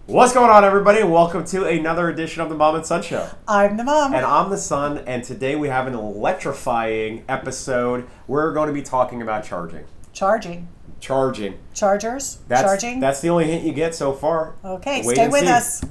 What's going on, everybody? Welcome to another edition of the Mom and Son Show. I'm the mom. And I'm the son, and today we have an electrifying episode. We're going to be talking about charging. Charging. Chargers? Charging? That's the only hint you get so far. Okay, stay with us.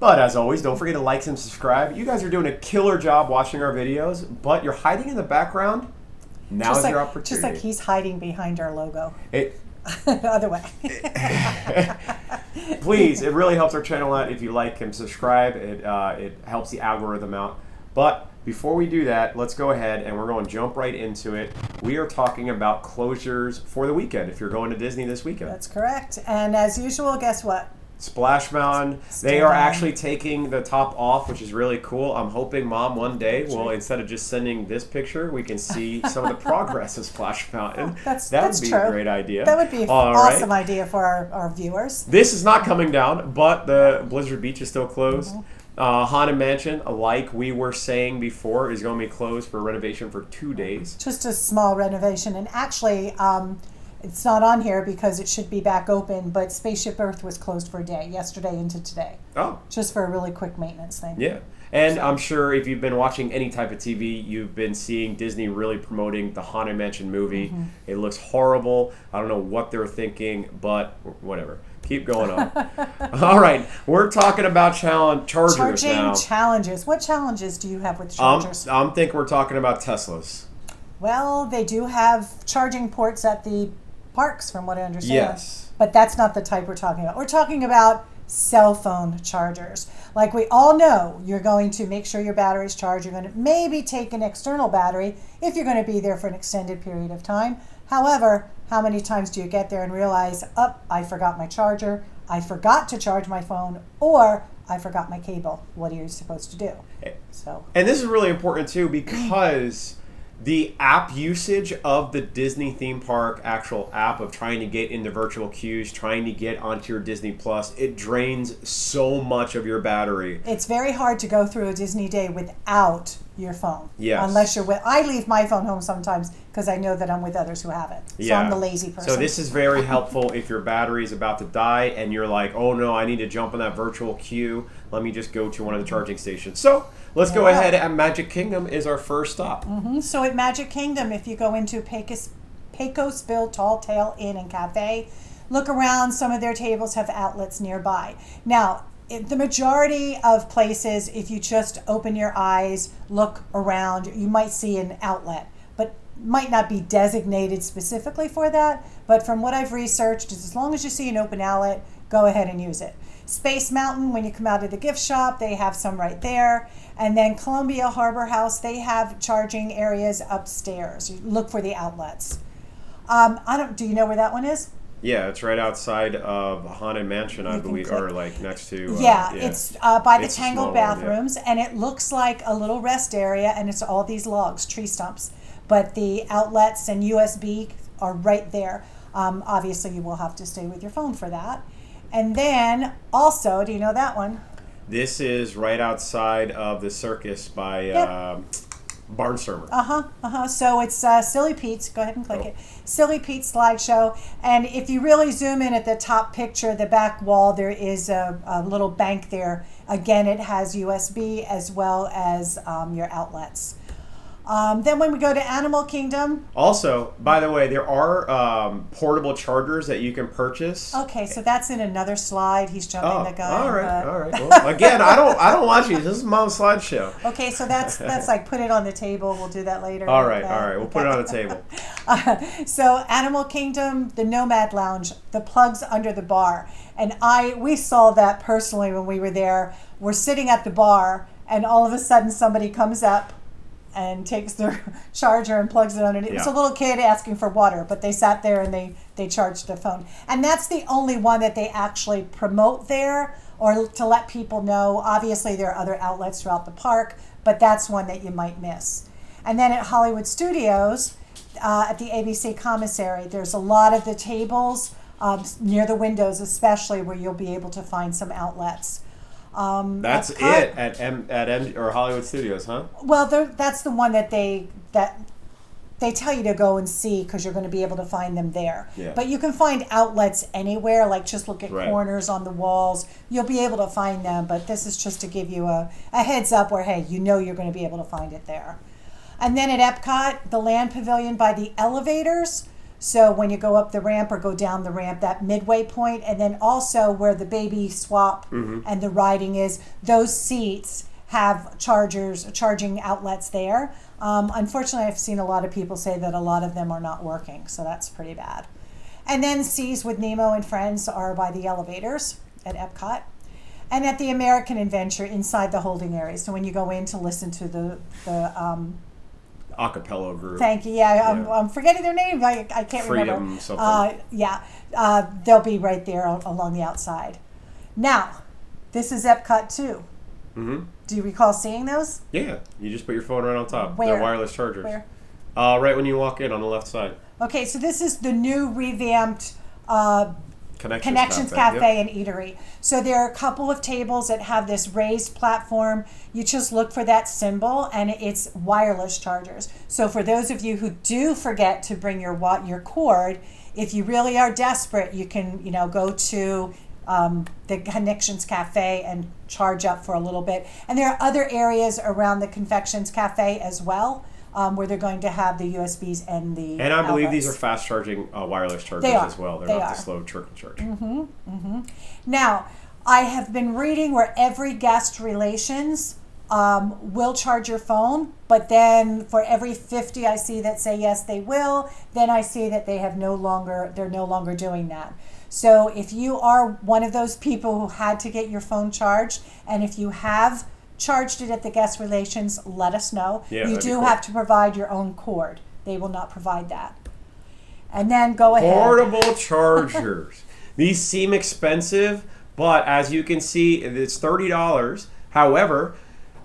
But as always, don't forget to like and subscribe. You guys are doing a killer job watching our videos, but you're hiding in the background. Now's your opportunity. Just like he's hiding behind our logo. The other way. Please, it really helps our channel out if you like and subscribe. It helps the algorithm out. But before we do that, let's go ahead and we're going to jump right into it. We are talking about closures for the weekend if you're going to Disney this weekend. That's correct. And as usual, guess what? Splash Mountain. They are actually taking the top off, which is really cool. I'm hoping Mom one day will, instead of just sending this picture, we can see some of the progress of Splash Mountain. That would be a great idea. That would be an awesome idea for our viewers. This is not coming down, but the Blizzard Beach is still closed. Haunted Mansion, like we were saying before, is going to be closed for renovation for 2 days. Just a small renovation. And actually, it's not on here because it should be back open, but Spaceship Earth was closed for a day, yesterday into today. Oh. Just for a really quick maintenance thing. Yeah. And I'm sure if you've been watching any type of TV, you've been seeing Disney really promoting the Haunted Mansion movie. It looks horrible. I don't know what they're thinking, but whatever. Keep going on. All right. We're talking about chargers now. Charging challenges. What challenges do you have with chargers? I'm thinking we're talking about Teslas. Well, they do have charging ports at the parks, from what I understand. Yes. But that's not the type we're talking about. We're talking about cell phone chargers. Like we all know, you're going to make sure your battery's charged. You're going to maybe take an external battery if you're going to be there for an extended period of time. However, how many times do you get there and realize, I forgot my charger, I forgot to charge my phone, or I forgot my cable? What are you supposed to do? And this is really important too, because the app usage of the Disney theme park actual app of trying to get into virtual queues, trying to get onto your Disney Plus, it drains so much of your battery. It's very hard to go through a Disney day without your phone. Yes. Unless you're with, I leave my phone home sometimes because I know that I'm with others who have it. So I'm the lazy person. So this is very helpful if your battery is about to die and you're like, oh no, I need to jump on that virtual queue. Let me just go to one of the charging stations. So let's go ahead, and Magic Kingdom is our first stop. So at Magic Kingdom, if you go into Pecos Bill Tall Tale Inn and Cafe, look around. Some of their tables have outlets nearby. Now, the majority of places, if you just open your eyes, look around, you might see an outlet, but might not be designated specifically for that. But from what I've researched, as long as you see an open outlet, go ahead and use it. Space Mountain, when you come out of the gift shop, they have some right there. And then Columbia Harbor House, they have charging areas upstairs. You look for the outlets. Do you know where that one is? Yeah, it's right outside of Haunted Mansion, I believe, or like next to. It's by the Tangled bathrooms, and it looks like a little rest area, and it's all these logs, tree stumps. But the outlets and USB are right there. Obviously, you will have to stay with your phone for that. And then also, do you know that one? This is right outside of the circus by Barnstormer. So it's Silly Pete's. Go ahead and click it. Silly Pete's slideshow. And if you really zoom in at the top picture, the back wall, there is a little bank there. Again, it has USB as well as your outlets. Then when we go to Animal Kingdom. Also, by the way, there are portable chargers that you can purchase. Okay, so that's in another slide. He's jumping the gun. All right. Well, again, I don't watch these. This is Mom's slideshow. Okay, so that's like put it on the table. We'll do that later. All right. We'll put it on the table. So Animal Kingdom, the Nomad Lounge, the plugs under the bar, and we saw that personally when we were there. We're sitting at the bar, and all of a sudden somebody comes up and takes their charger and plugs it underneath. It was a little kid asking for water, but they sat there and they charged their phone. And that's the only one that they actually promote there, or to let people know. Obviously, there are other outlets throughout the park, but that's one that you might miss. And then at Hollywood Studios, at the ABC Commissary, there's a lot of the tables near the windows, especially, where you'll be able to find some outlets. That's it at M or Hollywood Studios, huh? Well, that's the one that they tell you to go and see because you're going to be able to find them there. Yeah. But you can find outlets anywhere. Like just look at Right. corners on the walls. You'll be able to find them. But this is just to give you a heads up where, hey, you know you're going to be able to find it there. And then at Epcot, the Land Pavilion by the elevators. So when you go up the ramp or go down the ramp, that midway point, and then also where the baby swap and the riding is, those seats have charging outlets there. Unfortunately, I've seen a lot of people say that a lot of them are not working, so that's pretty bad. And then Seas with Nemo and Friends are by the elevators at Epcot. And at the American Adventure inside the holding area. So when you go in to listen to the Acapella group. Thank you. Yeah, I'm forgetting their name. I can't Freedom remember. something. They'll be right there along the outside. Now, this is Epcot too. Mm-hmm. Do you recall seeing those? Yeah, you just put your phone right on top. Where? They're wireless chargers. Where? Right when you walk in on the left side. Okay, so this is the new revamped Connections Cafe Yep. and Eatery. So there are a couple of tables that have this raised platform. You just look for that symbol, and it's wireless chargers. So for those of you who do forget to bring your cord, if you really are desperate, you can go to the Connections Cafe and charge up for a little bit. And there are other areas around the Confections Cafe as well. Where they're going to have the USBs and the And I believe outlets. these are fast charging wireless chargers They are. as well. They're They not are. the slow trickle charge. Now, I have been reading where every guest relations will charge your phone, but then for every 50 I see that say yes they will, then I see that they're no longer doing that. So if you are one of those people who had to get your phone charged, and if you have charged it at the guest relations, let us know. Yeah, you that'd be do cool. have to provide your own cord. They will not provide that. And then go ahead. Portable chargers. These seem expensive, but as you can see, it's $30. However,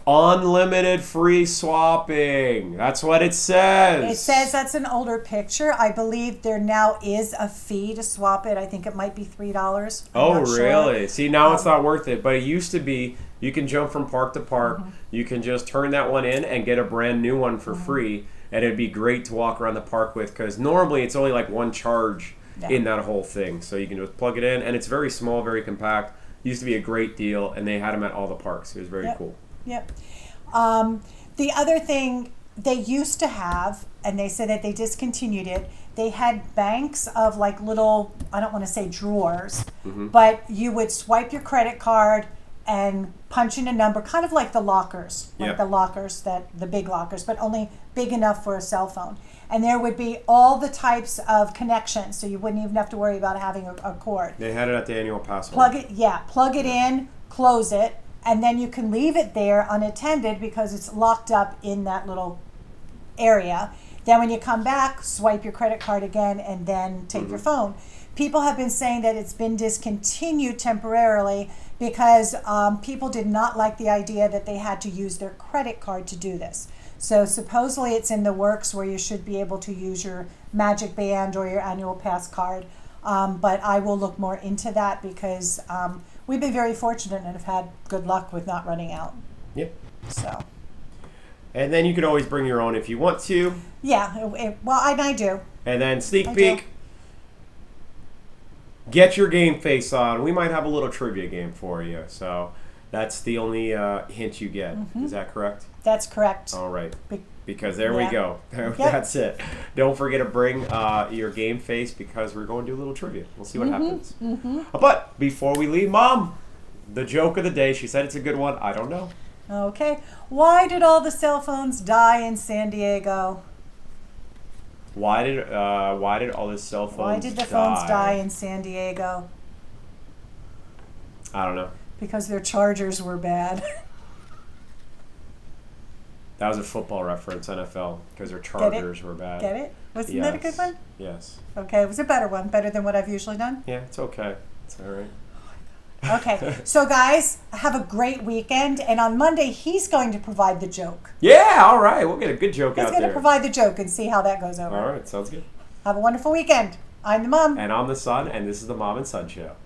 unlimited free swapping. That's what it says. It says that's an older picture. I believe there now is a fee to swap it. I think it might be $3. I'm Oh, not sure. really? See, now it's not worth it. But it used to be you can jump from park to park. You can just turn that one in and get a brand new one for free. And it'd be great to walk around the park with because normally it's only like one charge in that whole thing. So you can just plug it in. And it's very small, very compact. Used to be a great deal. And they had them at all the parks. It was very cool. Yep. The other thing they used to have, and they said that they discontinued it, they had banks of like little, I don't want to say drawers, but you would swipe your credit card and punch in a number, kind of like the lockers, the big lockers, but only big enough for a cell phone. And there would be all the types of connections, so you wouldn't even have to worry about having a cord. They had it at the annual pass. Plug it in, close it, and then you can leave it there unattended because it's locked up in that little area. Then when you come back, swipe your credit card again and then take your phone. People have been saying that it's been discontinued temporarily because people did not like the idea that they had to use their credit card to do this. So supposedly it's in the works where you should be able to use your Magic Band or your annual pass card. But I will look more into that because we've been very fortunate and have had good luck with not running out. Yep. So. And then you can always bring your own if you want to. Yeah, I do. And then sneak peek. Get your game face on. We might have a little trivia game for you. So that's the only hint you get. Is that correct? That's correct. All right. Because there we go. That's it. Don't forget to bring your game face because we're going to do a little trivia. We'll see what happens. But before we leave, Mom, the joke of the day. She said it's a good one. I don't know. Okay. Why did all the cell phones die in San Diego? Why did all the cell phones Why did the phones die in San Diego? I don't know. Because their chargers were bad. That was a football reference, NFL, because their chargers were bad. Get it? Wasn't that a good one? Yes. Okay, it was a better one. Better than what I've usually done? Yeah, it's okay. It's all right. Okay, so guys, have a great weekend. And on Monday, he's going to provide the joke. Yeah, all right. We'll get a good joke out there. He's going to provide the joke and see how that goes over. All right, sounds good. Have a wonderful weekend. I'm the mom. And I'm the son, and this is the Mom and Son Show.